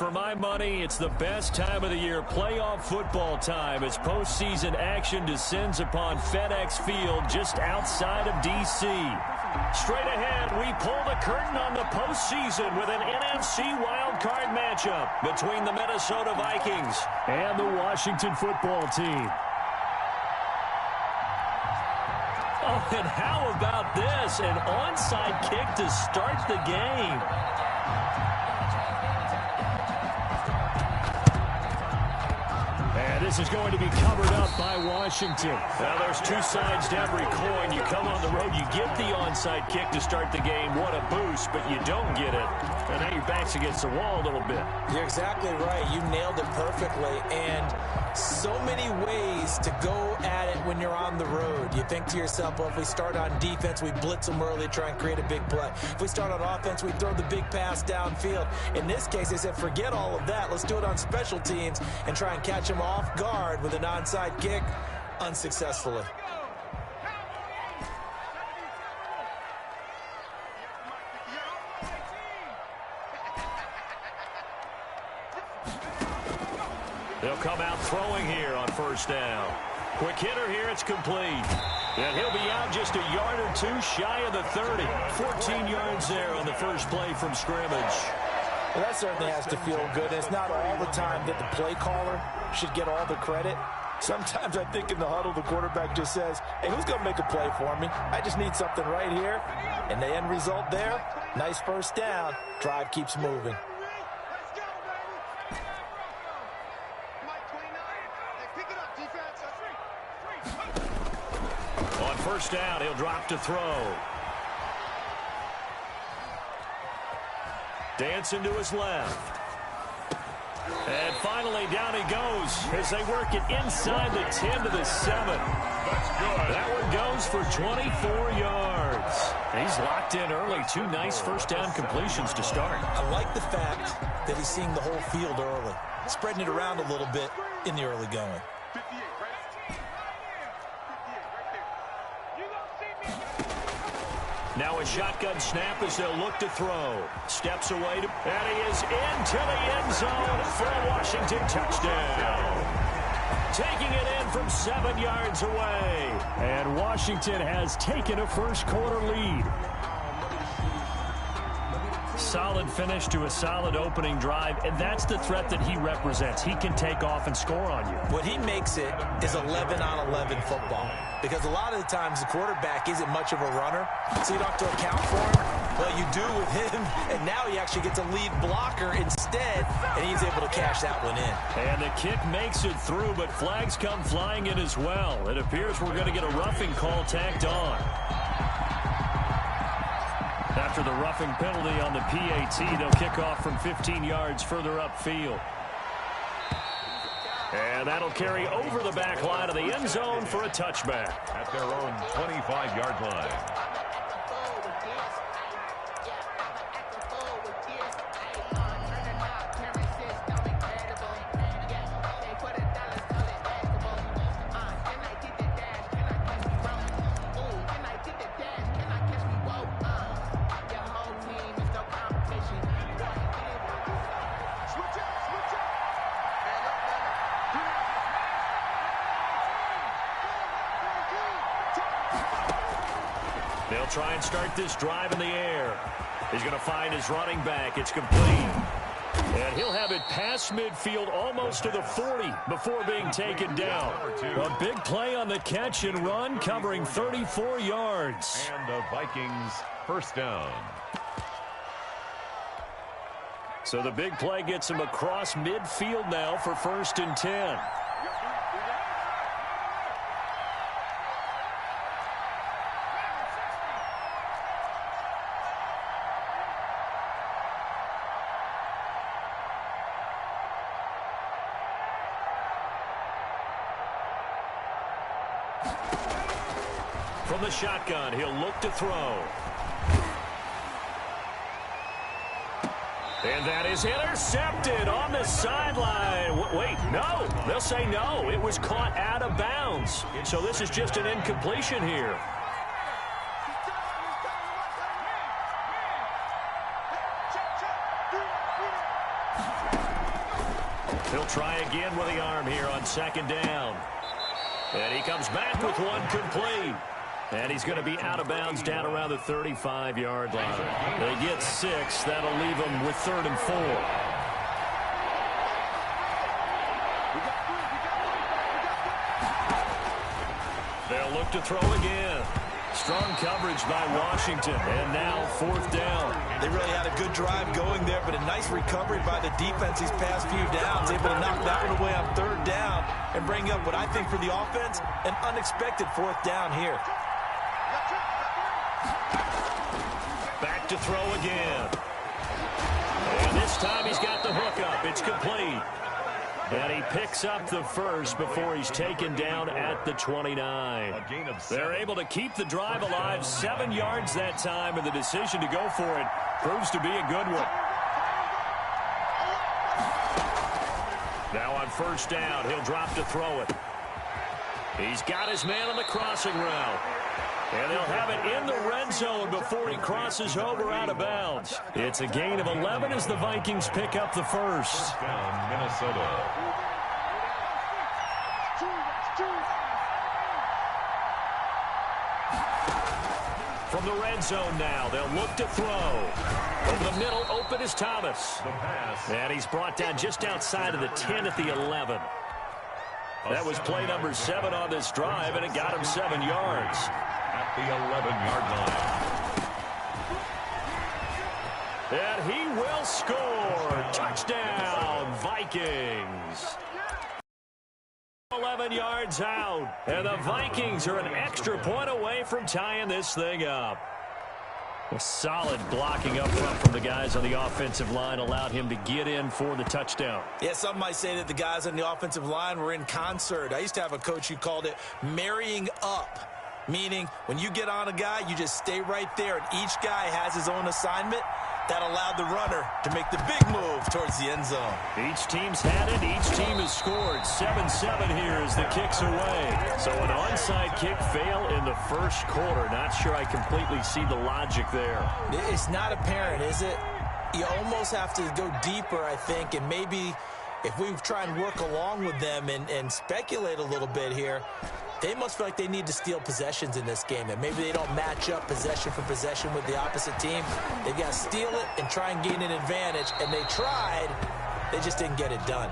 For my money, it's the best time of the year, playoff football time, as postseason action descends upon FedEx Field just outside of D.C. Straight ahead, we pull the curtain on the postseason with an NFC wildcard matchup between the Minnesota Vikings and the Washington football team. Oh, and how about this? An onside kick to start the game. And this is going to be covered up by Washington. Now, there's two sides to every coin. You come on the road, you get the onside kick to start the game. What a boost, but you don't get it. And now your back's against the wall a little bit. You're exactly right. You nailed it perfectly. And so many ways to go at it when you're on the road. You think to yourself, well, if we start on defense, we blitz them early, try and create a big play. If we start on offense, we throw the big pass downfield. In this case, they said, forget all of that. Let's do it on special teams and try and catch them off guard with an onside kick unsuccessfully. They'll come out throwing here on first down. Quick hitter here, it's complete. And he'll be out just a yard or two shy of the 30. 14 yards there on the first play from scrimmage. Well, that certainly has to feel good. And it's not all the time that the play caller should get all the credit. Sometimes I think in the huddle, the quarterback just says, hey, who's going to make a play for me? I just need something right here. And the end result there, nice first down. Drive keeps moving. On first down, he'll drop to throw. Dancing to his left. And finally, down he goes as they work it inside the 10 to the 7. That's good. That one goes for 24 yards. He's locked in early. Two nice first down completions to start. I like the fact that he's seeing the whole field early, spreading it around a little bit in the early going. Now a shotgun snap as they'll look to throw. Steps away, and he is into the end zone for a Washington touchdown. Taking it in from 7 yards away. And Washington has taken a first quarter lead. Solid finish to a solid opening drive, and that's the threat that he represents. He can take off and score on you. What he makes it is 11-on-11 football, because a lot of the times the quarterback isn't much of a runner, so you don't have to account for him. Well, you do with him, and now he actually gets a lead blocker instead, and he's able to cash that one in. And the kick makes it through, but flags come flying in as well. It appears we're going to get a roughing call tacked on. After the roughing penalty on the PAT, they'll kick off from 15 yards further upfield. And that'll carry over the back line of the end zone for a touchback. At their own 25-yard line. They'll try and start this drive in the air. He's going to find his running back. It's complete. And he'll have it past midfield almost to the 40 before being taken down. A big play on the catch and run, covering 34 yards. And the Vikings first down. So the big play gets him across midfield now for 1st and 10. From the shotgun, he'll look to throw. And that is intercepted on the sideline. Wait, no. They'll say no. It was caught out of bounds. So this is just an incompletion here. He'll try again with the arm here on second down. And he comes back with one complete. And he's going to be out of bounds down around the 35-yard line. They get 6. That'll leave them with 3rd and 4. They'll look to throw again. Strong coverage by Washington. And now 4th down. They really had a good drive going there, but a nice recovery by the defense these past few downs. Able to knock that one away on 3rd down and bring up what I think for the offense, an unexpected 4th down here. Back to throw again. And this time he's got the hook up. It's complete. And he picks up the first before he's taken down at the 29. They're able to keep the drive alive. 7 yards that time, and the decision to go for it proves to be a good one. Now on 1st down, he'll drop to throw it. He's got his man on the crossing route. And they'll have it in the red zone before he crosses over out of bounds. It's a gain of 11 as the Vikings pick up the first. Down, Minnesota. From the red zone now, they'll look to throw. Over the middle, open is Thomas. And he's brought down just outside of the 10 at the 11. That was play number 7 on this drive, and it got him 7 yards. At the 11-yard line. And he will score. Touchdown, Vikings. 11 yards out. And the Vikings are an extra point away from tying this thing up. A solid blocking up front from the guys on the offensive line allowed him to get in for the touchdown. Yeah, some might say that the guys on the offensive line were in concert. I used to have a coach who called it marrying up. Meaning, when you get on a guy, you just stay right there, and each guy has his own assignment. That allowed the runner to make the big move towards the end zone. Each team's had it. Each team has scored. 7-7 here as the kick's away. So an onside kick fail in the first quarter. Not sure I completely see the logic there. It's not apparent, is it? You almost have to go deeper, I think, and maybe if we try and work along with them and speculate a little bit here, they must feel like they need to steal possessions in this game, and maybe they don't match up possession for possession with the opposite team. They've got to steal it and try and gain an advantage, and they tried. They just didn't get it done.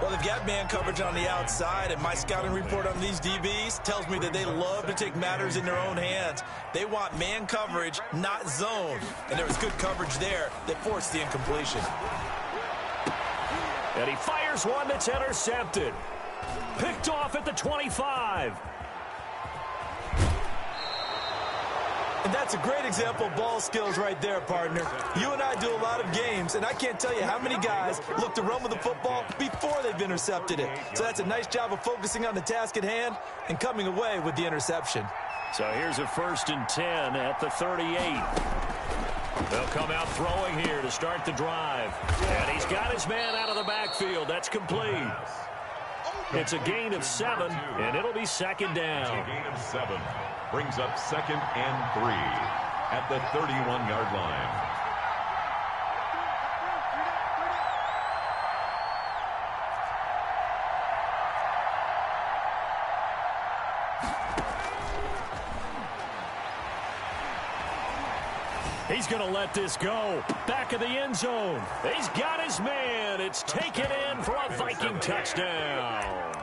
Well, they've got man coverage on the outside, and my scouting report on these DBs tells me that they love to take matters in their own hands. They want man coverage, not zone, and there was good coverage there that forced the incompletion. And he fires one that's intercepted. Picked off at the 25. And that's a great example of ball skills right there, partner. You and I do a lot of games, and I can't tell you how many guys look to run with the football before they've intercepted it. So that's a nice job of focusing on the task at hand and coming away with the interception. So here's a 1st and 10 at the 38. They'll come out throwing here to start the drive. And he's got his man out of the backfield. That's complete. It's a gain of 7, and it'll be 2nd down. A gain of 7 brings up 2nd and 3 at the 31-yard line. He's going to let this go. Back of the end zone. He's got his man. It's taken in for a Viking touchdown.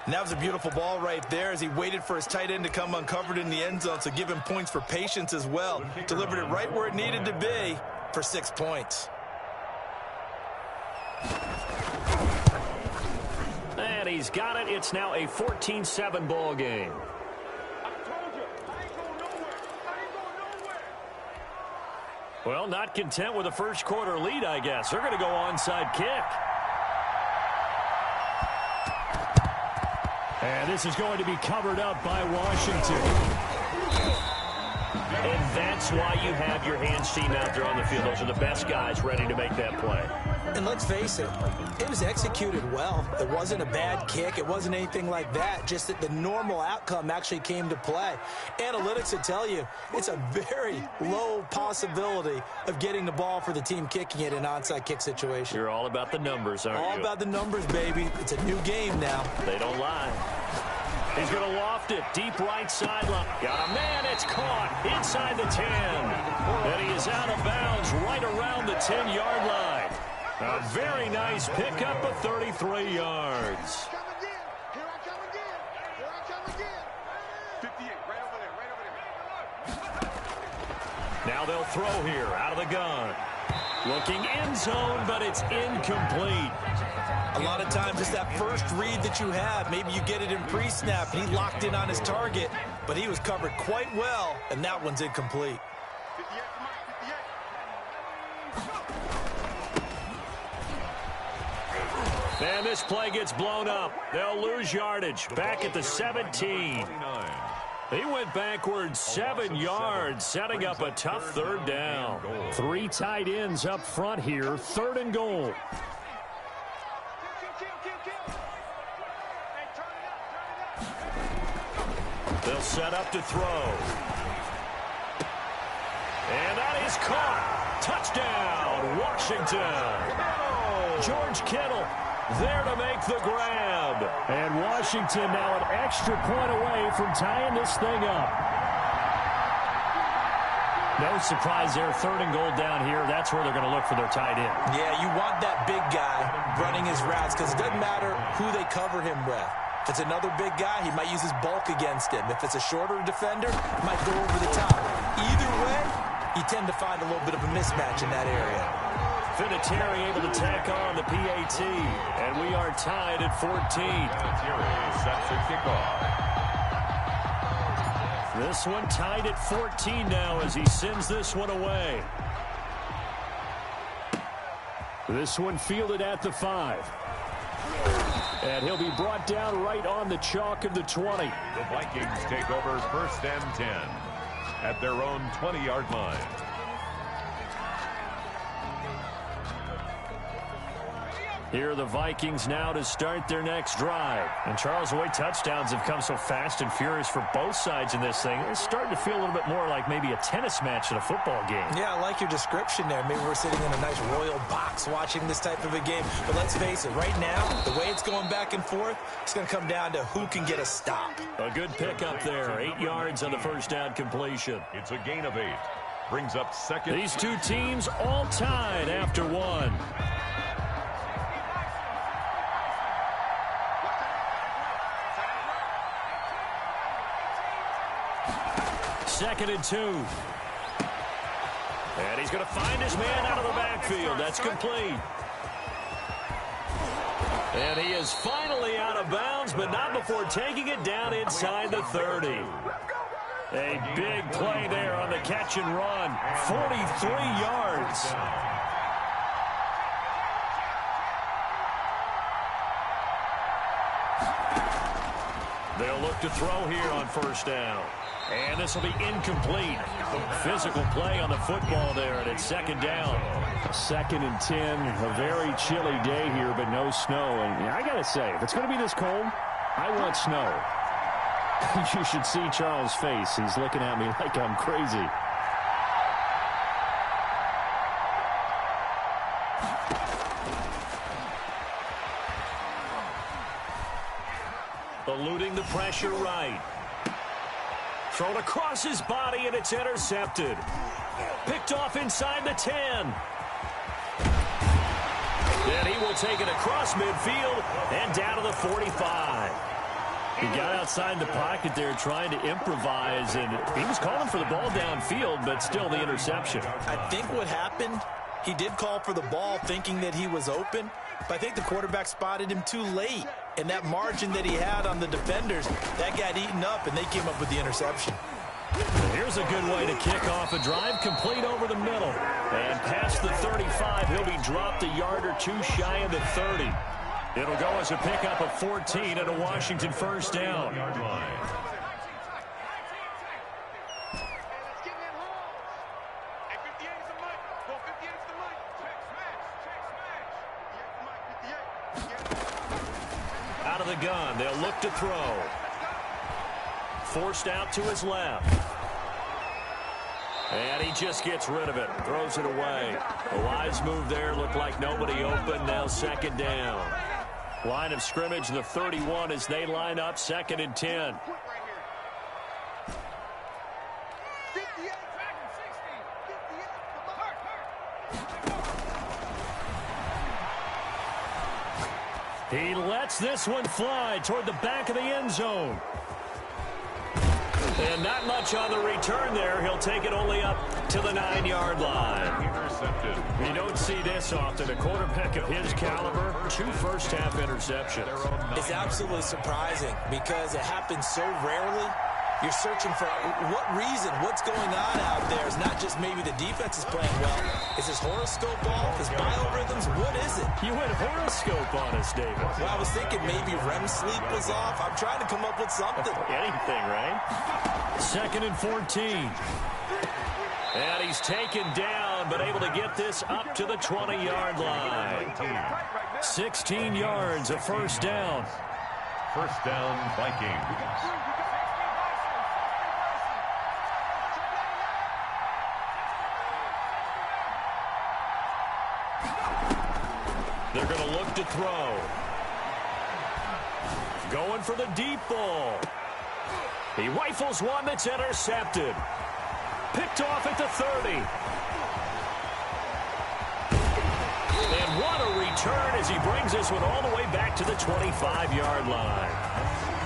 And that was a beautiful ball right there as he waited for his tight end to come uncovered in the end zone, so give him points for patience as well. Delivered it right where it needed to be for 6 points. And he's got it. It's now a 14-7 ball game. Well, not content with a first quarter lead, I guess. They're going to go onside kick. And this is going to be covered up by Washington. And that's why you have your hands team out there on the field. Those are the best guys ready to make that play. And let's face it, it was executed well. It wasn't a bad kick. It wasn't anything like that. Just that the normal outcome actually came to play. Analytics will tell you it's a very low possibility of getting the ball for the team kicking it in an onside kick situation. You're all about the numbers, aren't you? All about the numbers, baby. It's a new game now. They don't lie. He's going to loft it. Deep right sideline. Got a man. It's caught inside the 10. And he is out of bounds right around the 10-yard line. A very nice pickup of 33 yards. Now they'll throw here out of the gun. Looking end zone, but it's incomplete. A lot of times it's that first read that you have. Maybe you get it in pre-snap, and he locked in on his target, but he was covered quite well, and that one's incomplete. And this play gets blown up. They'll lose yardage. Back at the 17. He went backwards 7 yards, setting up a tough third down. 3 tight ends up front here, 3rd and goal. They'll set up to throw. And that is caught. Touchdown, Washington. George Kittle there to make the grab. And Washington now an extra point away from tying this thing up. No surprise there, 3rd and goal down here. That's where they're going to look for their tight end. Yeah, you want that big guy running his routes because it doesn't matter who they cover him with. If it's another big guy, he might use his bulk against him. If it's a shorter defender, he might go over the top. Either way, you tend to find a little bit of a mismatch in that area. Vinatieri able to tack on the PAT, and we are tied at 14. Vinatieri sets a kickoff. This one tied at 14 now as he sends this one away. This one fielded at the 5. And he'll be brought down right on the chalk of the 20. The Vikings take over 1st and 10 at their own 20-yard line. Here are the Vikings now to start their next drive. And Charles, the way touchdowns have come so fast and furious for both sides in this thing, it's starting to feel a little bit more like maybe a tennis match in a football game. Yeah, I like your description there. Maybe we're sitting in a nice royal box watching this type of a game. But let's face it, right now, the way it's going back and forth, it's going to come down to who can get a stop. A good pickup there. 8 yards on the first down completion. It's a gain of 8. Brings up 2nd. These two teams all tied after 1. 2nd and 2. And he's going to find his man out of the backfield. That's complete. And he is finally out of bounds, but not before taking it down inside the 30. A big play there on the catch and run. 43 yards. They'll look to throw here on 1st down. And this will be incomplete. Physical play on the football there, and it's 2nd down. 2nd and 10. A very chilly day here, but no snow. And I got to say, if it's going to be this cold, I want snow. You should see Charles' face. He's looking at me like I'm crazy. Eluding the pressure right. Thrown across his body, and it's intercepted. Picked off inside the 10. And he will take it across midfield and down to the 45. He got outside the pocket there trying to improvise, and he was calling for the ball downfield, but still the interception. I think what happened, he did call for the ball thinking that he was open, but I think the quarterback spotted him too late. And that margin that he had on the defenders, that got eaten up, and they came up with the interception. Here's a good way to kick off a drive, complete over the middle. And past the 35, he'll be dropped a yard or two shy of the 30. It'll go as a pickup of 14 and a Washington 1st down. Out of the gun, they'll look to throw. Forced out to his left. And he just gets rid of it. Throws it away. A wise move there. Looked like nobody open. Now second down. Line of scrimmage, the 31 as they line up. 2nd and 10. He lets this one fly toward the back of the end zone. And not much on the return there. He'll take it only up to the 9-yard line. Intercepted. You don't see this often. A quarterback of his caliber, 2 first-half interceptions. It's absolutely surprising because it happens so rarely. You're searching for what reason, what's going on out there. It's not just maybe the defense is playing well. Is his horoscope off? His biorhythms? What is it? You went horoscope on us, David. Well, I was thinking maybe REM sleep was off. I'm trying to come up with something. Anything, right? 2nd and 14. And he's taken down, but able to get this up to the 20-yard line. 16 yards, a first down. First down, Vikings. They're going to look to throw. Going for the deep ball. He rifles one that's intercepted. Picked off at the 30. And what a return as he brings this one all the way back to the 25-yard line.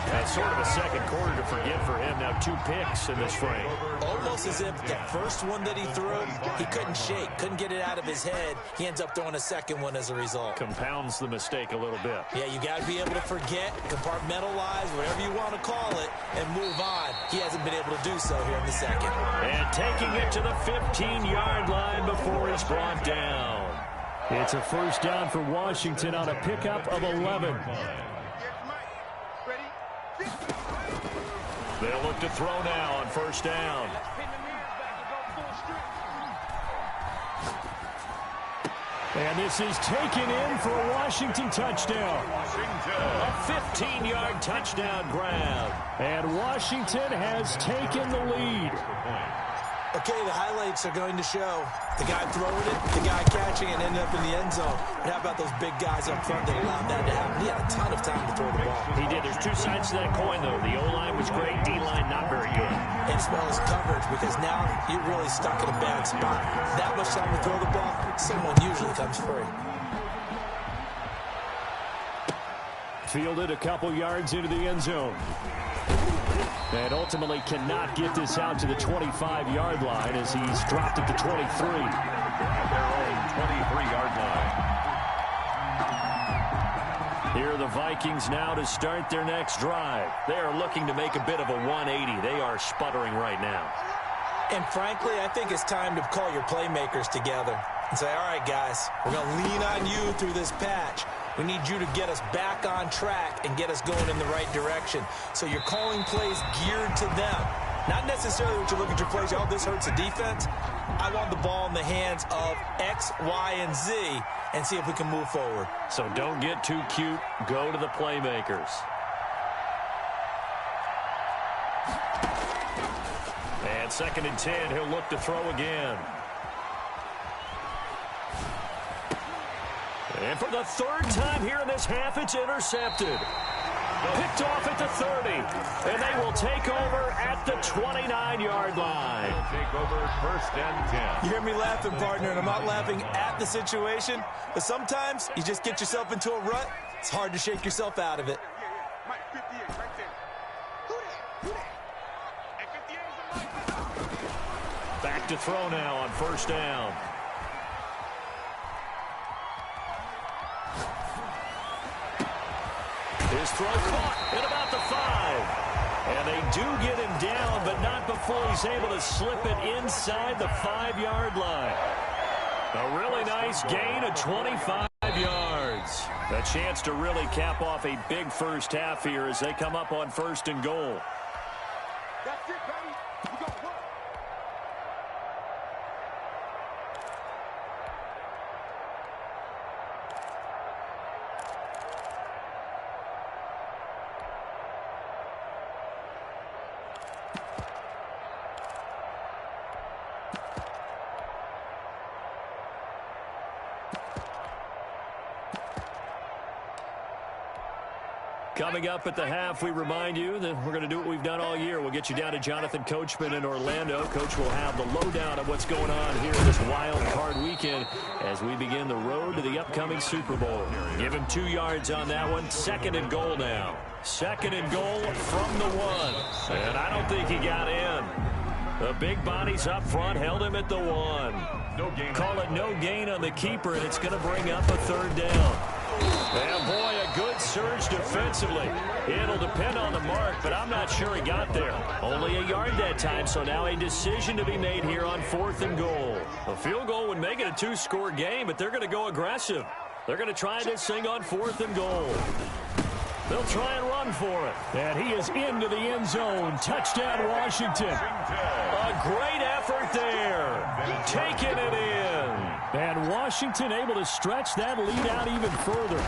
That's sort of a second quarter to forget for him. Now 2 picks in this frame. Almost as if the first one that he threw, he couldn't shake, couldn't get it out of his head. He ends up throwing a second one as a result. Compounds the mistake a little bit. Yeah, you got to be able to forget, compartmentalize, whatever you want to call it, and move on. He hasn't been able to do so here in the second. And taking it to the 15-yard line before he's brought down. It's a first down for Washington on a pickup of 11. They'll look to throw now on first down. And this is taken in for a Washington touchdown. A 15-yard touchdown grab. And Washington has taken the lead. Okay, the highlights are going to show the guy throwing it, the guy catching it, and ended up in the end zone. But how about those big guys up front that allowed that to happen? He had a ton of time to throw the ball. He did. There's 2 sides to that coin, though. The O-line was great. D-line not very good. And as well as coverage, because now you're really stuck in a bad spot. That much time to throw the ball, someone usually comes free. Fielded a couple yards into the end zone. And ultimately cannot get this out to the 25-yard line as he's dropped at the 23. Their own 23-yard line. Here are the Vikings now to start their next drive. They are looking to make a bit of a 180. They are sputtering right now. And frankly, I think it's time to call your playmakers together and say, all right, guys, we're going to lean on you through this patch. We need you to get us back on track and get us going in the right direction. So you're calling plays geared to them. Not necessarily what you look at your plays, oh, this hurts the defense. I want the ball in the hands of X, Y, and Z and see if we can move forward. So don't get too cute. Go to the playmakers. And 2nd and 10, he'll look to throw again. And for the 3rd time here in this half, it's intercepted. Picked off at the 30. And they will take over at the 29-yard line. Take over 1st and 10. You hear me laughing, partner, and I'm not laughing at the situation, but sometimes you just get yourself into a rut. It's hard to shake yourself out of it. Back to throw now on first down. His throw caught at about the 5. And they do get him down, but not before he's able to slip it inside the 5-yard line. A really nice gain of 25 yards. A chance to really cap off a big first half here as they come up on 1st and goal. That's it, baby. We got one. Coming up at the half, we remind you that we're going to do what we've done all year. We'll get you down to Jonathan Coachman in Orlando. Coach will have the lowdown of what's going on here this wild card weekend as we begin the road to the upcoming Super Bowl. Give him 2 yards on that one. 2nd and goal now. 2nd and goal from the 1. And I don't think he got in. The big bodies up front held him at the 1. No gain. Call it no gain on the keeper, and it's going to bring up a 3rd down. And boy, a good surge defensively. It'll depend on the mark, but I'm not sure he got there. Only a yard that time, so now a decision to be made here on 4th and goal. A field goal would make it a 2-score game, but they're going to go aggressive. They're going to try this thing on 4th and goal. They'll try and run for it. And he is into the end zone. Touchdown, Washington. A great effort there. Taking it in. And Washington able to stretch that lead out even further.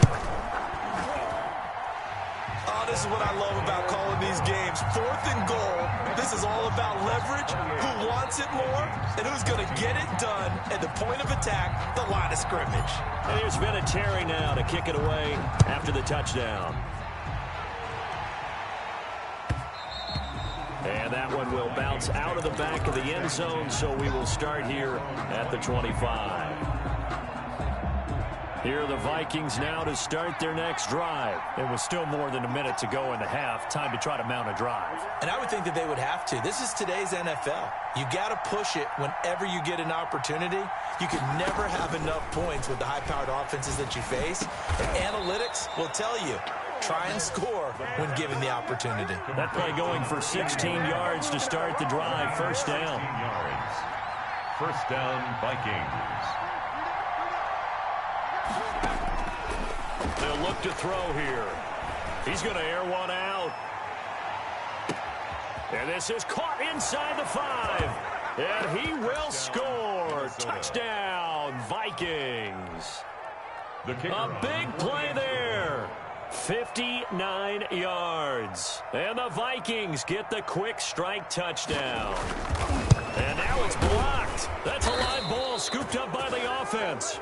Oh, this is what I love about calling these games. 4th and goal. This is all about leverage, who wants it more, and who's going to get it done at the point of attack, the line of scrimmage. And here's Vinatieri now to kick it away after the touchdown. And that one will bounce out of the back of the end zone, so we will start here at the 25. Here are the Vikings now to start their next drive. It was still more than a minute to go in the half. Time to try to mount a drive. And I would think that they would have to. This is today's NFL. You got to push it whenever you get an opportunity. You can never have enough points with the high-powered offenses that you face. And analytics will tell you, try and score when given the opportunity. That play going for 16 yards to start the drive. 1st down. 16 yards. 1st down, Vikings. They'll look to throw here. He's going to air one out. And this is caught inside the 5. And he will score. Touchdown, Vikings. A big play there. 59 yards. And the Vikings get the quick strike touchdown. And now it's blocked. That's a live ball scooped up by the offense.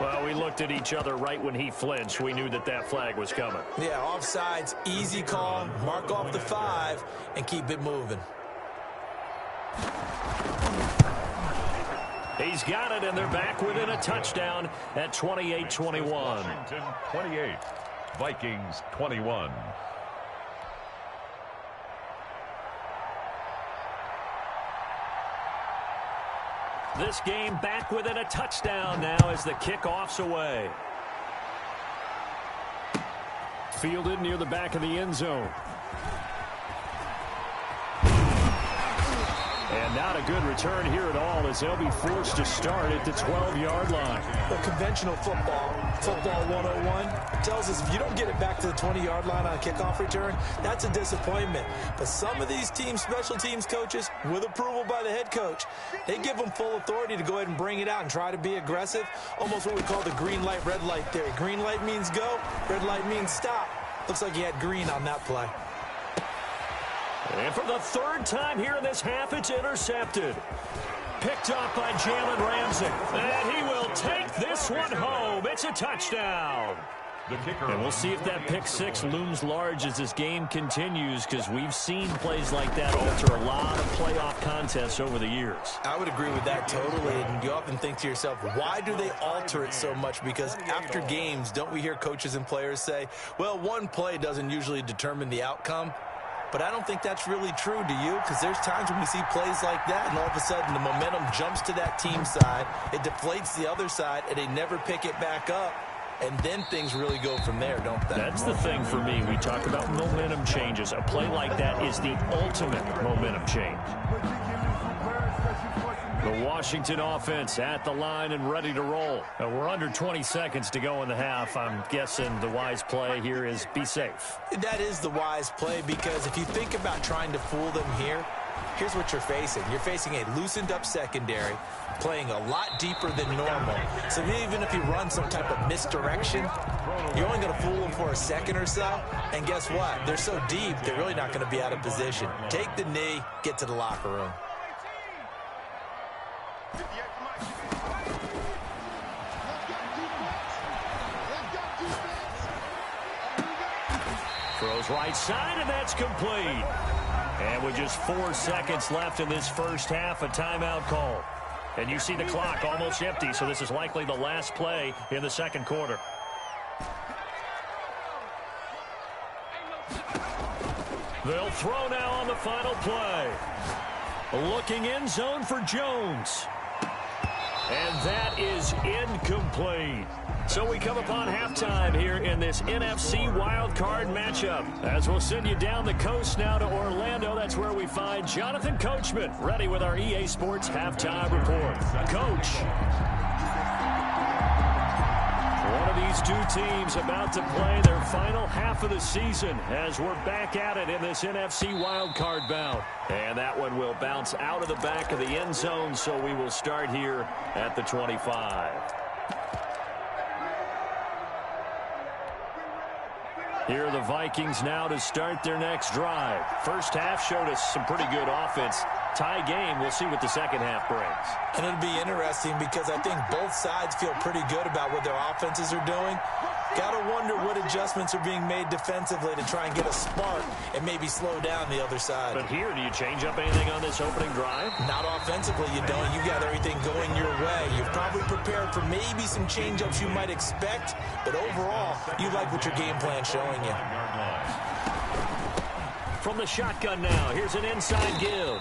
Well, we looked at each other right when he flinched. We knew that that flag was coming. Yeah, offsides, easy call, mark off the 5, and keep it moving. He's got it, and they're back within a touchdown at 28-21. Washington 28, Vikings 21. This game back within a touchdown now as the kickoff's away. Fielded near the back of the end zone. And not a good return here at all as they'll be forced to start at the 12-yard line. Well, conventional football 101, tells us if you don't get it back to the 20-yard line on a kickoff return, that's a disappointment. But some of these teams, special teams coaches, with approval by the head coach, they give them full authority to go ahead and bring it out and try to be aggressive. Almost what we call the green light, red light theory. Green light means go, red light means stop. Looks like he had green on that play. And for the 3rd time here in this half, it's intercepted. Picked up by Jalen Ramsey. And he will take this one home. It's a touchdown. The kicker. And we'll see if that pick 6 looms large as this game continues, because we've seen plays like that alter a lot of playoff contests over the years. I would agree with that totally. And you often think to yourself, why do they alter it so much? Because after games, don't we hear coaches and players say, well, one play doesn't usually determine the outcome. But I don't think that's really true, do you? Because there's times when we see plays like that, and all of a sudden the momentum jumps to that team side. It deflates the other side, and they never pick it back up. And then things really go from there, don't they? That's the thing for me. We talk about momentum changes. A play like that is the ultimate momentum change. The Washington offense at the line and ready to roll. We're under 20 seconds to go in the half. I'm guessing the wise play here is be safe. That is the wise play, because if you think about trying to fool them here, here's what you're facing. You're facing a loosened up secondary, playing a lot deeper than normal. So even if you run some type of misdirection, you're only going to fool them for a second or so. And guess what? They're so deep, they're really not going to be out of position. Take the knee, get to the locker room. Throws right side, and that's complete. And with just 4 seconds left in this first half, a timeout call. And you see the clock almost empty, so this is likely the last play in the second quarter. They'll throw now on the final play. Looking end zone for Jones. And that is incomplete. So we come upon halftime here in this NFC wildcard matchup. As we'll send you down the coast now to Orlando. That's where we find Jonathan Coachman ready with our EA Sports halftime report. Coach. One of these two teams about to play their final half of the season as we're back at it in this NFC wildcard bout. And that one will bounce out of the back of the end zone, so we will start here at the 25. Here are the Vikings now to start their next drive. First half showed us some pretty good offense. Tie game, we'll see what the second half brings. And it'll be interesting because I think both sides feel pretty good about what their offenses are doing. Got to wonder what adjustments are being made defensively to try and get a spark and maybe slow down the other side. But here, do you change up anything on this opening drive? Not offensively, you don't. You got everything going your way. You've probably prepared for maybe some change-ups you might expect, but overall, you like what your game plan's showing you. From the shotgun now, here's an inside give.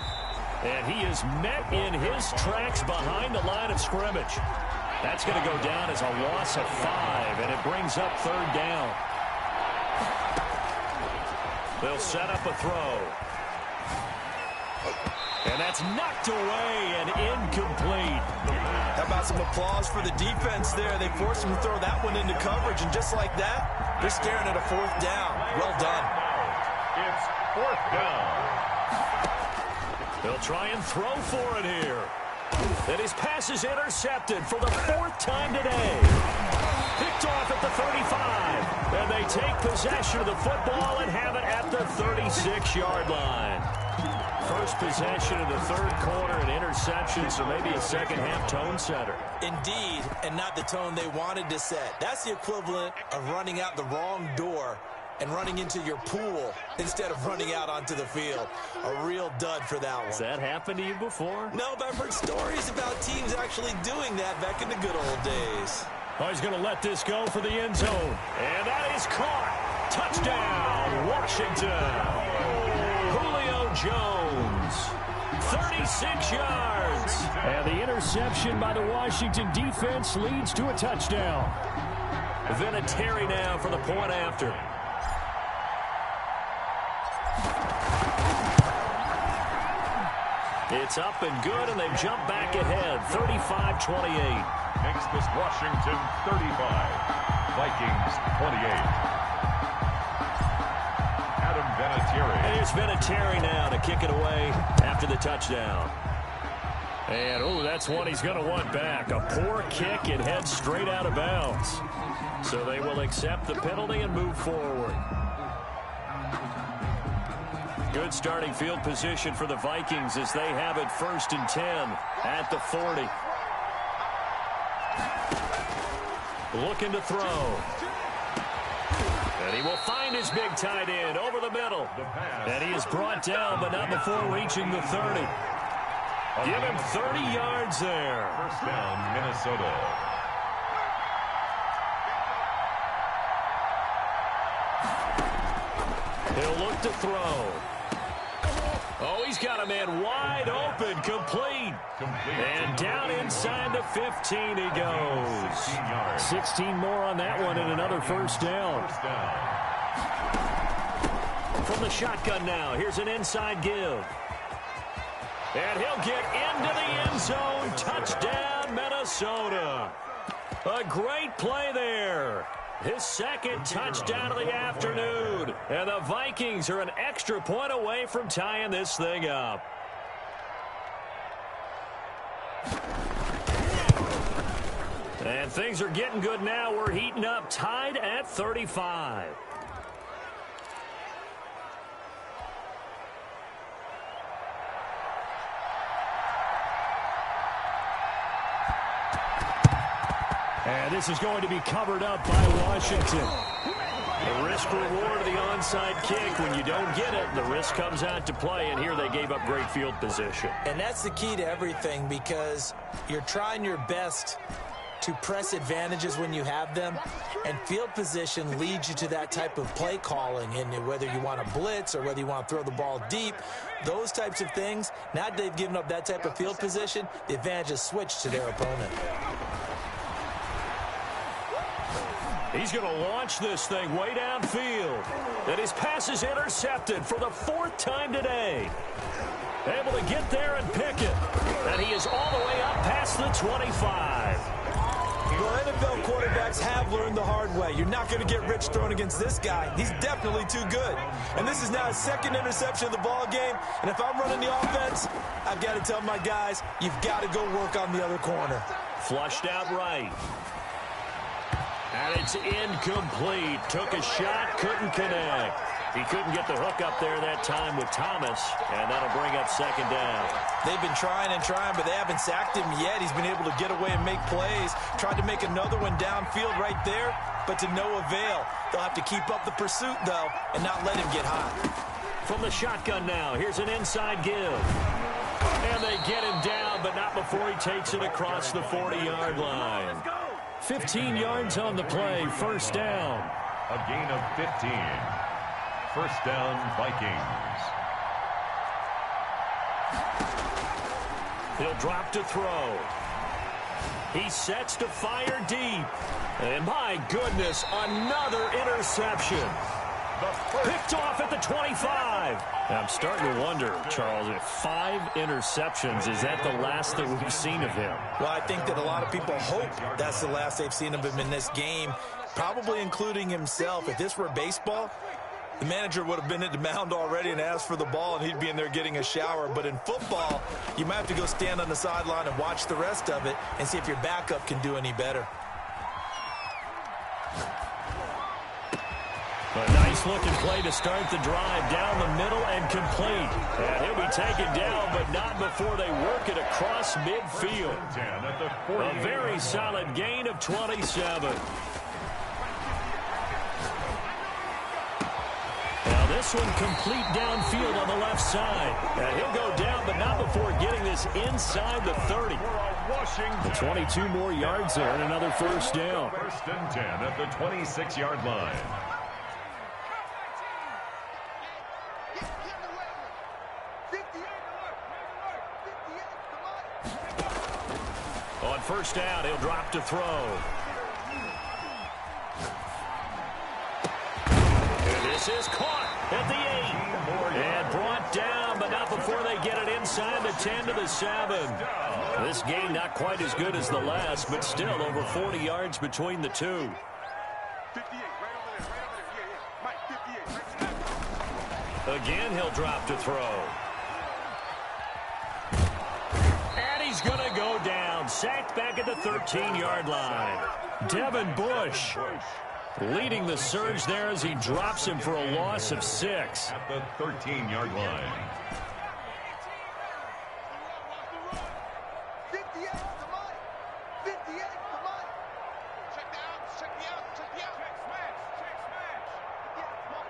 And he is met in his tracks behind the line of scrimmage. That's going to go down as a loss of 5, and it brings up third down. They'll set up a throw. And that's knocked away and incomplete. How about some applause for the defense there? They forced him to throw that one into coverage, and just like that, they're staring at a fourth down. Well done. It's fourth down. They'll try and throw for it here. And his pass is intercepted for the 4th time today. Picked off at the 35. And they take possession of the football and have it at the 36-yard line. First possession of the third quarter, an interception, so maybe a second-half tone setter. Indeed, and not the tone they wanted to set. That's the equivalent of running out the wrong door and running into your pool instead of running out onto the field. A real dud for that one. Has that happened to you before? No, but I've heard stories about teams actually doing that back in the good old days. Oh, he's going to let this go for the end zone. And that is caught. Touchdown, Washington. Julio Jones. 36 yards. And the interception by the Washington defense leads to a touchdown. Vinatieri now for the point after. It's up and good, and they jump back ahead, 35-28. Makes this Washington 35, Vikings 28. Adam Vinatieri. And here's Vinatieri now to kick it away after the touchdown. And, oh, that's one he's going to want back. A poor kick, it heads straight out of bounds. So they will accept the penalty and move forward. Good starting field position for the Vikings as they have it 1st and 10 at the 40. Looking to throw. And he will find his big tight end over the middle. And he is brought down, but not before reaching the 30. Give him 30 yards there. First down, Minnesota. He'll look to throw. Oh, he's got a man wide open, complete. And down inside the 15 he goes. 16 more on that one and another first down. From the shotgun now, here's an inside give. And he'll get into the end zone. Touchdown, Minnesota. A great play there. His second touchdown of the afternoon. And the Vikings are an extra point away from tying this thing up. And things are getting good now. We're heating up, tied at 35. And this is going to be covered up by Washington. The risk-reward of the onside kick. When you don't get it, the risk comes out to play, and here they gave up great field position. And that's the key to everything, because you're trying your best to press advantages when you have them, and field position leads you to that type of play calling. And whether you want to blitz or whether you want to throw the ball deep, those types of things, now that they've given up that type of field position, the advantage is switched to their opponent. He's going to launch this thing way downfield. And his pass is intercepted for the 4th time today. Able to get there and pick it. And he is all the way up past the 25. Well, NFL quarterbacks have learned the hard way. You're not going to get rich throwing against this guy. He's definitely too good. And this is now his 2nd interception of the ball game. And if I'm running the offense, I've got to tell my guys, you've got to go work on the other corner. Flushed out right. And it's incomplete. Took a shot, couldn't connect. He couldn't get the hook up there that time with Thomas, and that'll bring up 2nd down. They've been trying and trying, but they haven't sacked him yet. He's been able to get away and make plays. Tried to make another one downfield right there, but to no avail. They'll have to keep up the pursuit, though, and not let him get hot. From the shotgun now, here's an inside give. And they get him down, but not before he takes it across the 40-yard line. 15 yards on the play, 1st down. A gain of 15. 1st down, Vikings. He'll drop to throw. He sets to fire deep. And my goodness, another interception. Picked off at the 25. I'm starting to wonder, Charles, if 5 interceptions, is that the last that we've seen of him? Well, I think that a lot of people hope that's the last they've seen of him in this game, probably including himself. If this were baseball, the manager would have been at the mound already and asked for the ball, and he'd be in there getting a shower. But in football, you might have to go stand on the sideline and watch the rest of it and see if your backup can do any better. A nice-looking play to start the drive down the middle and complete. And he'll be taken down, but not before they work it across midfield. A very solid gain of 27. Now this one complete downfield on the left side. And he'll go down, but not before getting this inside the 30. The 22 more yards there and another 1st down. 1st and 10 at the 26-yard line. On 1st down, he'll drop to throw. And this is caught at the 8. And brought down, but not before they get it inside the 10 to the 7. This game not quite as good as the last, but still over 40 yards between the two. 58, right over there, yeah. Mike, 58, Again, he'll drop to throw. And he's going to go down. Sacked back at the 13-yard line. Devin Bush leading the surge there as he drops him for a loss of 6. At the 13-yard line. 58 to Mike. 58 to Mike. Check the out, check the out, check the out. Check smash, check smash. Yeah, Mike.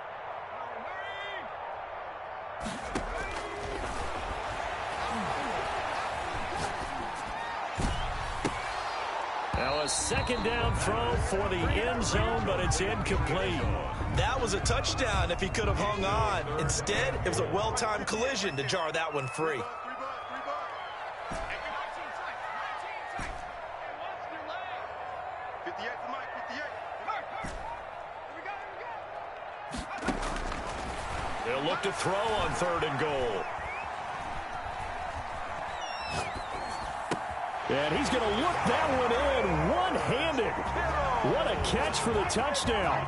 Now a 2nd down throw for the end zone, but it's incomplete. That was a touchdown if he could have hung on. Instead, it was a well-timed collision to jar that one free. They'll look to throw on 3rd and goal. And he's going to look that one in one-handed. What a catch for the touchdown.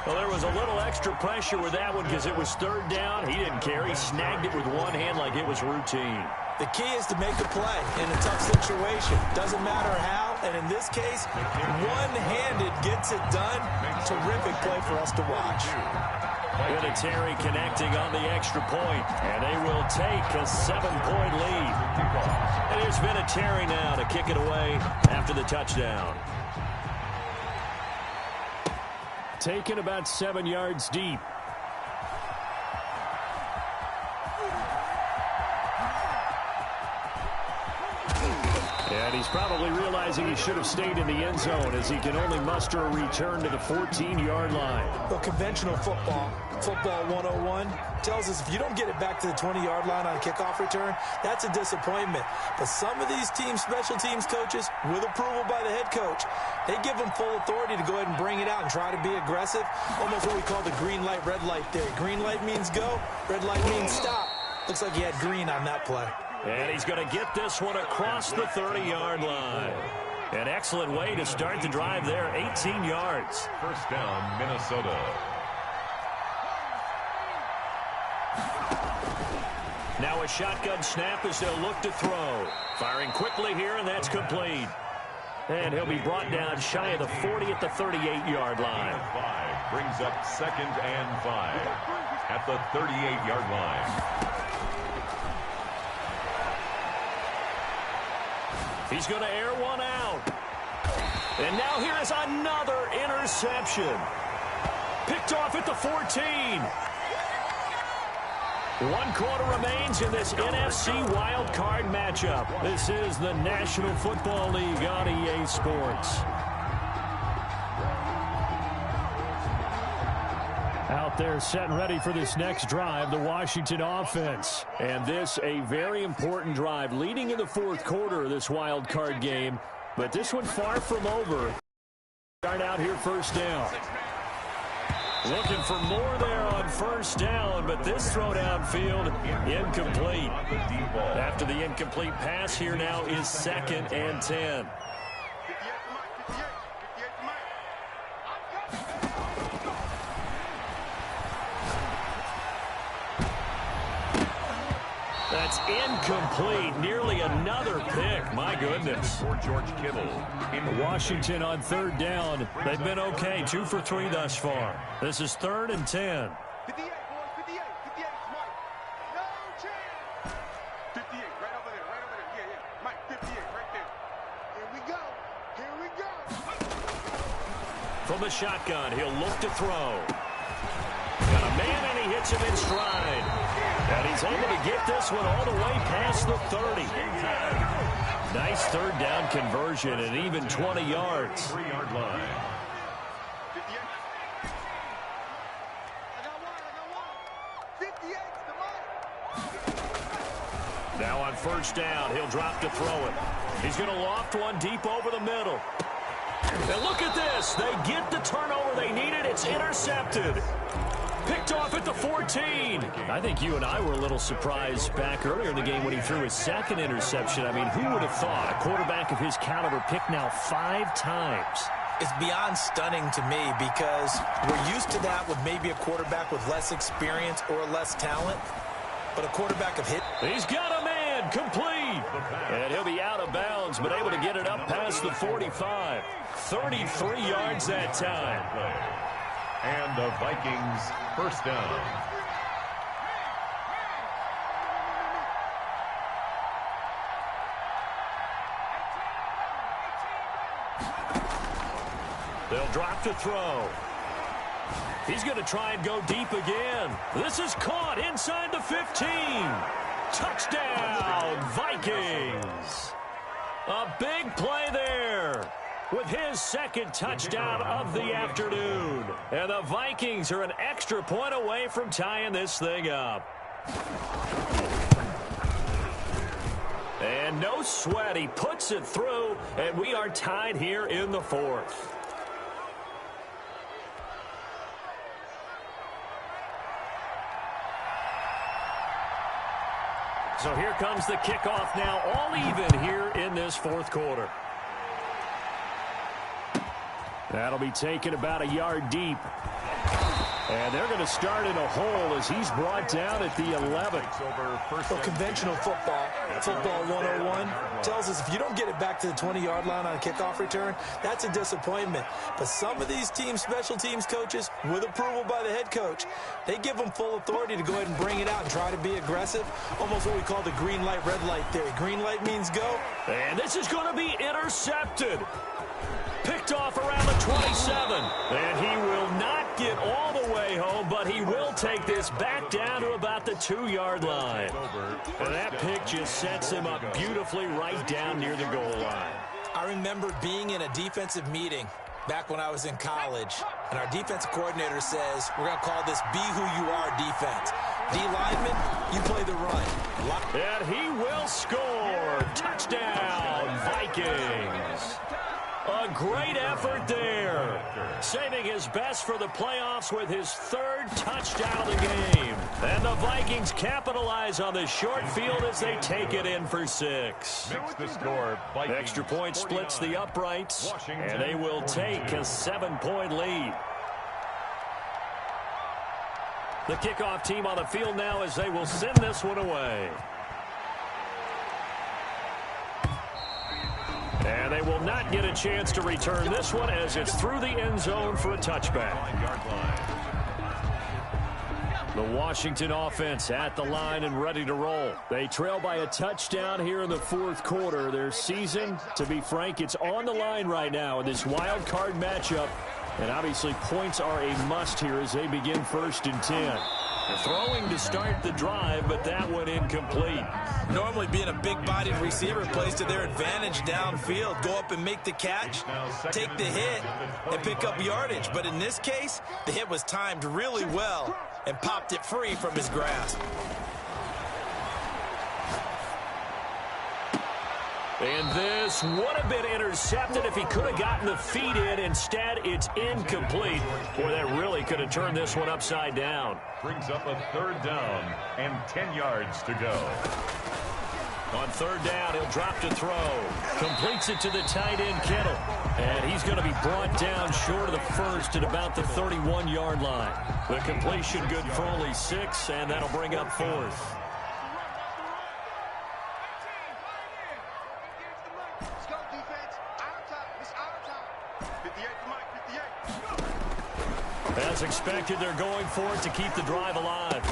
Well, there was a little extra pressure with that one because it was 3rd down. He didn't care. He snagged it with one hand like it was routine. The key is to make a play in a tough situation. Doesn't matter how, and in this case, one-handed gets it done. Terrific play for us to watch. Vinatieri connecting on the extra point, and they will take a 7-point lead. And here's Vinatieri now to kick it away after the touchdown. taken about 7 yards deep. And he's probably realizing he should have stayed in the end zone as he can only muster a return to the 14-yard line. Well, conventional football 101, tells us if you don't get it back to the 20-yard line on a kickoff return, that's a disappointment. But some of these special teams coaches, with approval by the head coach, they give them full authority to go ahead and bring it out and try to be aggressive, almost what we call the green light, red light theory. Green light means go, red light means stop. Looks like he had green on that play. And he's going to get this one across the 30-yard line. An excellent way to start the drive there, 18 yards. First down, Minnesota. Now a shotgun snap as they'll look to throw. Firing quickly here, and that's complete. And he'll be brought down shy of the 40 at the 38-yard line. 5 brings up 2nd and 5 at the 38-yard line. He's going to air one out. And now here is another interception. Picked off at the 14. 1 quarter remains in this NFC wild card matchup. This is the National Football League on EA Sports. Out there set and ready for this next drive, the Washington offense. And this a very important drive leading in the 4th quarter of this wild card game. But this one far from over. Start out here first down. Looking for more there on first down, but this throw downfield incomplete. After the incomplete pass, here now is 2nd and 10. That's incomplete. Nearly another pick. My goodness. For George Kittle. In Washington on 3rd down. They've been okay. 2 for 3 thus far. This is 3rd and 10. 58, boys, 58. 58, Mike. No chance. 58, right over there, right over there. Yeah, yeah. Mike, 58, right there. Here we go. Here we go. From the shotgun, he'll look to throw. Got a man, and he hits him in stride. And he's able to get this one all the way past the 30. Nice 3rd down conversion and even 20 yards. 3-yard line. I got one. 58's the money. Now on first down, he'll drop to throw it. He's going to loft one deep over the middle. And look at this. They get the turnover they needed. It's intercepted. Picked off at the 14. I think you and I were a little surprised back earlier in the game when he threw his 2nd interception. I mean, who would have thought a quarterback of his caliber picked now 5 times? It's beyond stunning to me because we're used to that with maybe a quarterback with less experience or less talent. But a quarterback of hit. He's got a man, complete. And he'll be out of bounds, but able to get it up past the 45. 33 yards that time. And the Vikings first down. They'll drop to throw. He's going to try and go deep again. This is caught inside the 15. Touchdown, Vikings. A big play there with his 2nd touchdown of the afternoon. And the Vikings are an extra point away from tying this thing up. And no sweat. He puts it through, and we are tied here in the 4th. So here comes the kickoff now, all even here in this 4th quarter. That'll be taken about a yard deep. And they're going to start in a hole as he's brought down at the 11. Well, conventional football 101, tells us if you don't get it back to the 20-yard line on a kickoff return, that's a disappointment. But some of these special teams coaches, with approval by the head coach, they give them full authority to go ahead and bring it out and try to be aggressive, almost what we call the green light, red light theory. Green light means go. And this is going to be intercepted. Picked off around the 27. And he will not get all the way home, but he will take this back down to about the 2-yard line. And that pick just sets him up beautifully right down near the goal line. I remember being in a defensive meeting back when I was in college, and our defensive coordinator says, we're going to call this be who you are defense. D lineman, you play the run. And he will score. Touchdown, Vikings. A great effort there. Saving his best for the playoffs with his 3rd touchdown of the game. And the Vikings capitalize on the short field as they take it in for 6. Makes the score, Vikings Extra point splits the uprights, and they will take a 7-point lead. The kickoff team on the field now as they will send this one away. And they will not get a chance to return this one as it's through the end zone for a touchback. The Washington offense at the line and ready to roll. They trail by a touchdown here in the 4th quarter. Their season, to be frank, it's on the line right now in this wild card matchup. And obviously points are a must here as they begin 1st and 10. They're throwing to start the drive, but that one incomplete. Normally being a big-bodied receiver plays to their advantage downfield. Go up and make the catch, take the hit, and pick up yardage. But in this case, the hit was timed really well and popped it free from his grasp. And this would have been intercepted if he could have gotten the feet in. Instead, it's incomplete. Boy, that really could have turned this one upside down. Brings up a 3rd down and 10 yards to go. On 3rd down, he'll drop to throw. Completes it to the tight end, Kittle. And he's going to be brought down short of the 1st at about the 31-yard line. The completion good for only 6, and that'll bring up 4th. As expected, they're going for it to keep the drive alive.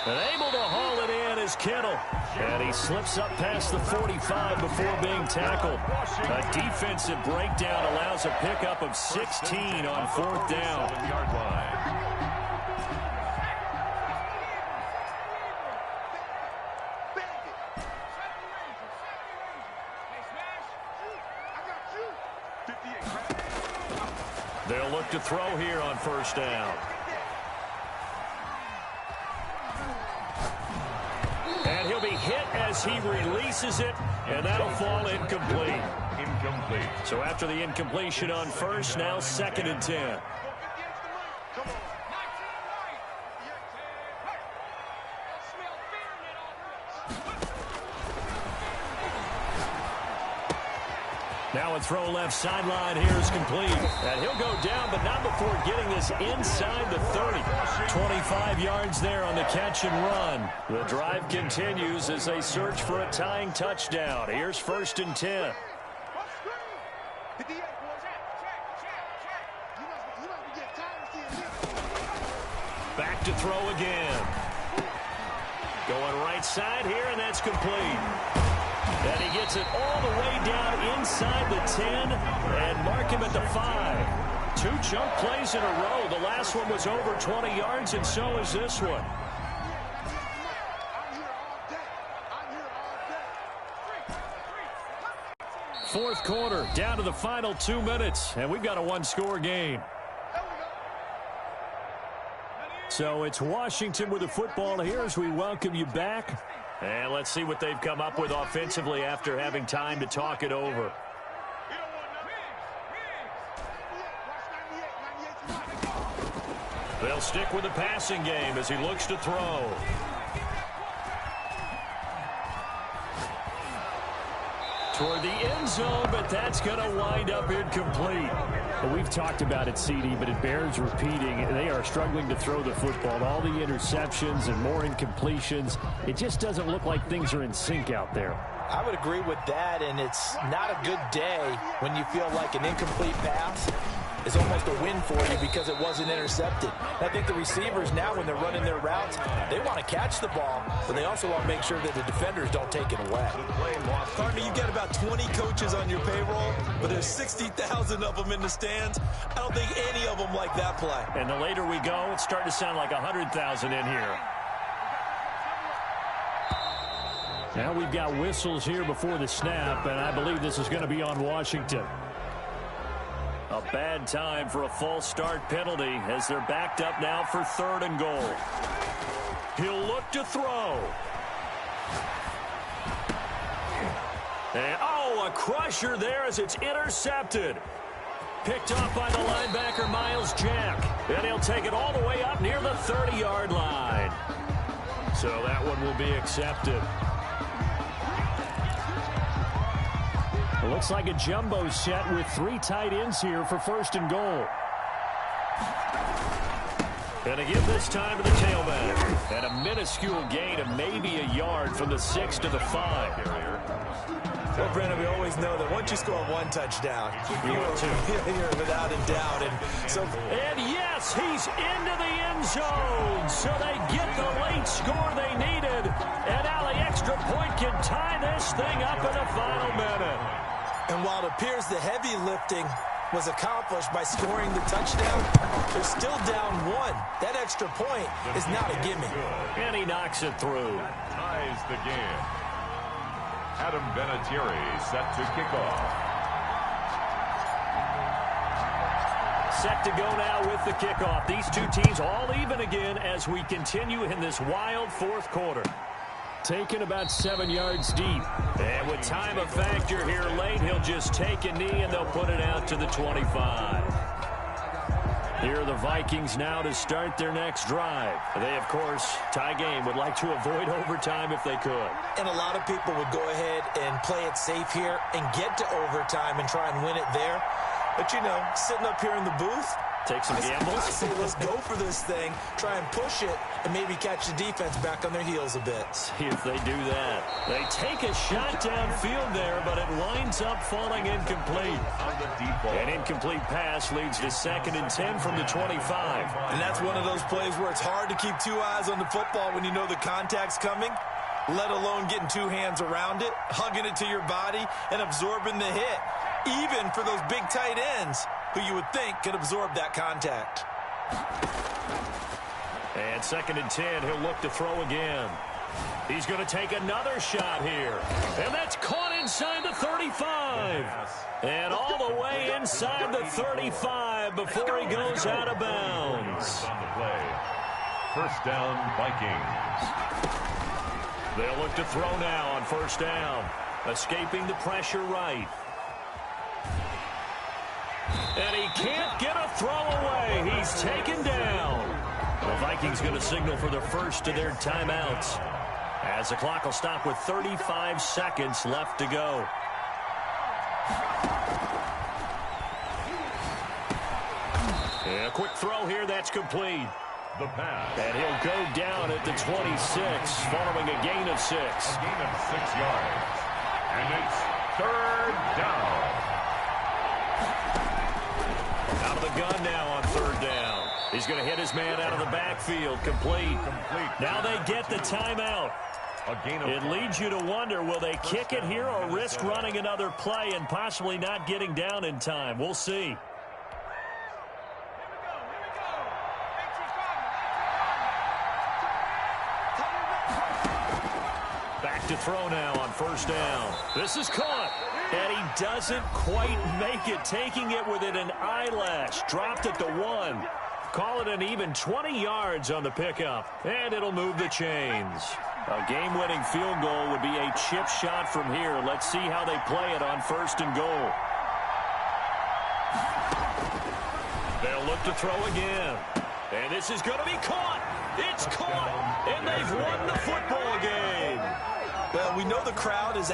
And able to haul it in is Kittle. And he slips up past the 45 before being tackled. A defensive breakdown allows a pickup of 16 on 4th down. They'll look to throw here on 1st down. And he'll be hit as he releases it, and that'll fall incomplete. So after the incompletion on 1st, now 2nd and 10. Now a throw left sideline here is complete. And he'll go down, but not before getting this inside the 30. 25 yards there on the catch and run. The drive continues as they search for a tying touchdown. Here's 1st and 10. Back to throw again. Going right side here, and that's complete. And he gets it all the way down inside the 10 and mark him at the 5. 2 chunk plays in a row. The last one was over 20 yards, and so is this one. Fourth quarter, down to the final 2 minutes, and we've got a 1-score game. So it's Washington with the football here as we welcome you back. And let's see what they've come up with offensively after having time to talk it over. They'll stick with the passing game as he looks to throw. Toward the end zone, but that's going to wind up incomplete. Well, we've talked about it, CD, but it bears repeating. They are struggling to throw the football. All the interceptions and more incompletions. It just doesn't look like things are in sync out there. I would agree with that, and it's not a good day when you feel like an incomplete pass is almost a win for you because it wasn't intercepted. I think the receivers now, when they're running their routes, they want to catch the ball, but they also want to make sure that the defenders don't take it away. Partner, you get about 20 coaches on your payroll, but there's 60,000 of them in the stands. I don't think any of them like that play. And the later we go, it's starting to sound like 100,000 in here. Now we've got whistles here before the snap, and I believe this is going to be on Washington. A bad time for a false start penalty as they're backed up now for 3rd and goal. He'll look to throw. And, a crusher there as it's intercepted. Picked off by the linebacker, Miles Jack. And he'll take it all the way up near the 30-yard line. So that one will be accepted. It looks like a jumbo set with 3 tight ends here for 1st and goal. And to give this time to the tailback. And a minuscule gain of maybe a yard from the 6 to the 5. Well, Brandon, we always know that once you score 1 touchdown, you're without a doubt. And yes, he's into the end zone. So they get the late score they needed. And now the extra point can tie this thing up in the final minute. And while it appears the heavy lifting was accomplished by scoring the touchdown, they're still down 1. That extra point is not a gimme. And he knocks it through. Ties the game. Adam Vinatieri set to kick off. Set to go now with the kickoff. These two teams all even again as we continue in this wild 4th quarter. Taken about 7 yards deep. And with time a factor here late, he'll just take a knee and they'll put it out to the 25. Here are the Vikings now to start their next drive. They, of course, tie game, would like to avoid overtime if they could. And a lot of people would go ahead and play it safe here and get to overtime and try and win it there. But, sitting up here in the booth, take some gambles. I say let's go for this thing, try and push it, and maybe catch the defense back on their heels a bit. See if they do that. They take a shot downfield there, but it winds up falling incomplete. An incomplete pass leads to 2nd and 10 from the 25. And that's one of those plays where it's hard to keep 2 eyes on the football when you know the contact's coming, let alone getting 2 hands around it, hugging it to your body, and absorbing the hit. Even for those big tight ends who you would think could absorb that contact. And 2nd and 10, he'll look to throw again. He's going to take another shot here. And that's caught inside the 35. And all the way inside the 35 before he goes out of bounds. On the play. 1st down, Vikings. They'll look to throw now on 1st down. Escaping the pressure right. And he can't get a throw away. He's taken down. The Vikings going to signal for the first of their timeouts, as the clock will stop with 35 seconds left to go. And a quick throw here, that's complete. The pass. And he'll go down at the 26, following a gain of 6. A gain of 6 yards. And it's 3rd down. Out of the gun now on 3rd down. He's going to hit his man out of the backfield. Complete. Now they get the timeout. It leads you to wonder, will they kick it here or risk running another play and possibly not getting down in time? We'll see. Back to throw now on 1st down. This is caught. And he doesn't quite make it, taking it within an eyelash. Dropped at the 1. Call it an even 20 yards on the pickup. And it'll move the chains. A game-winning field goal would be a chip shot from here. Let's see how they play it on 1st and goal. They'll look to throw again. And this is going to be caught. It's caught. And they've won the football game. Well, we know the crowd is